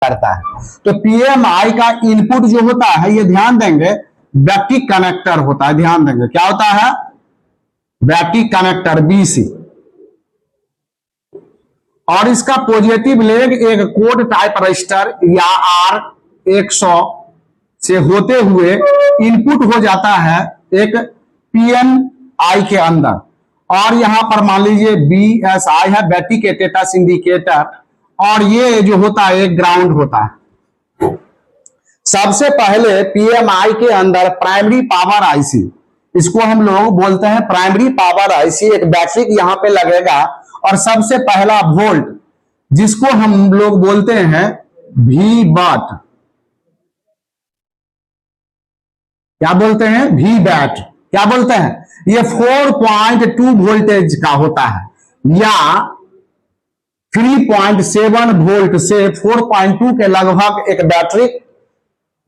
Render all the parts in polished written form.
करता है। तो पीएमआई का इनपुट जो होता है, ये ध्यान देंगे, बैटरी कनेक्टर होता है। ध्यान देंगे क्या होता है, बैटरी कनेक्टर बीसी। और इसका पॉजिटिव लेग एक कोड टाइप रजिस्टर या R100 से होते हुए इनपुट हो जाता है एक पीएमआई के अंदर। और यहां पर मान लीजिए BSI है, बैटरी के स्टेटस इंडिकेटर, और ये जो होता है एक ग्राउंड होता है। सबसे पहले पीएमआई के अंदर प्राइमरी पावर आईसी, इसको हम लोग बोलते हैं प्राइमरी पावर आईसी, एक बैटरी यहां पे लगेगा। और सबसे पहला वोल्ट, जिसको हम लोग बोलते हैं वी बैट, क्या बोलते हैं, वी बैट, क्या बोलते हैं, ये 4.2 वोल्टेज का होता है, या 3.7 वोल्ट से 4.2 के लगभग एक बैटरी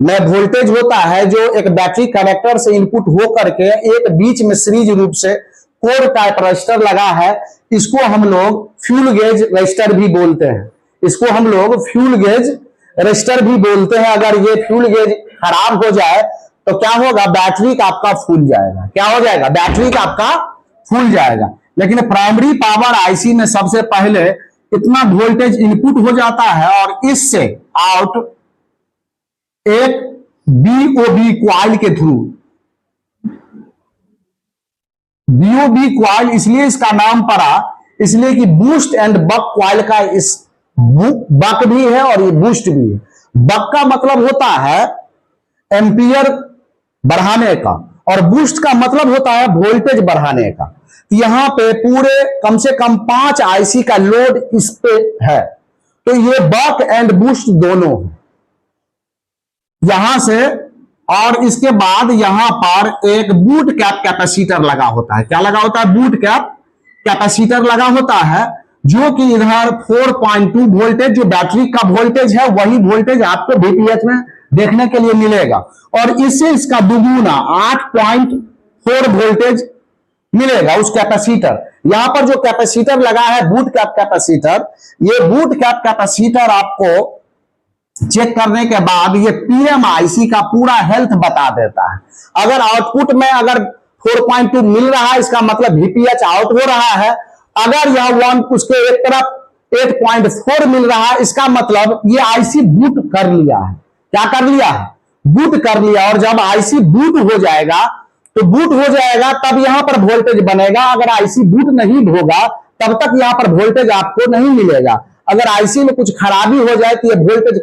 में वोल्टेज होता है, जो एक बैटरी कनेक्टर से इनपुट हो करके एक बीच में सीरीज रूप से कोर टाइप रजिस्टर लगा है। इसको हम लोग फ्यूल गेज रजिस्टर भी बोलते हैं। इसको हम लोग फ्यूल गेज रजिस्टर भी बोलते हैं। अगर ये फ्यूल गेज खराब हो जाए तो क्या होगा, बैटरी का आपका फूल जाएगा। क्या हो जाएगा, बैटरी का आपका फूल जाएगा। लेकिन प्राइमरी पावर आईसी में सबसे पहले इतना वोल्टेज इनपुट हो जाता है और इससे आउट एक बीओबी क्वाइल के थ्रू, बीओबी क्वाइल इसलिए इसका नाम पड़ा, इसलिए कि बूस्ट एंड बक क्वाइल का इस बक भी है और ये बूस्ट भी है। बक का मतलब होता है एम्पियर बढ़ाने का, और बूस्ट का मतलब होता है वोल्टेज बढ़ाने का। यहां पे पूरे कम से कम 5 आईसी का लोड इस पे है, तो ये बक एंड बूस्ट दोनों है यहां से। और इसके बाद यहां पर एक बूट कैप कैपेसिटर लगा होता है। क्या लगा होता है, बूट कैप कैपेसिटर लगा होता है, जो कि इधर 4.2 वोल्टेज जो बैटरी का वोल्टेज है, वही वोल्टेज आपको VTH में देखने के लिए मिलेगा। और इससे इसका दुगुना 8.4 वोल्टेज मिलेगा उस कैपेसिटर। यहां पर जो कैपेसिटर लगा है बूट कैप कैपेसिटर, ये बूट कैप कैपेसिटर आपको चेक करने के बाद ये पीएमआईसी का पूरा हेल्थ बता देता है। अगर आउटपुट में अगर 4.2 मिल रहा है, इसका मतलब VTH आउट हो रहा है। अगर यह 1 उसके एक तरफ 8.4 मिल रहा है, इसका मतलब ये आईसी बूट कर लिया है। क्या कर लिया है, बूट कर लिया। और जब आईसी बूट हो जाएगा, तो बूट हो जाएगा तब यहां पर वोल्टेज बनेगा। अगर आईसी बूट नहीं होगा तब तक यहां पर वोल्टेज आपको नहीं मिलेगा। अगर आईसी में कुछ खराबी हो जाए तो ये वोल्टेज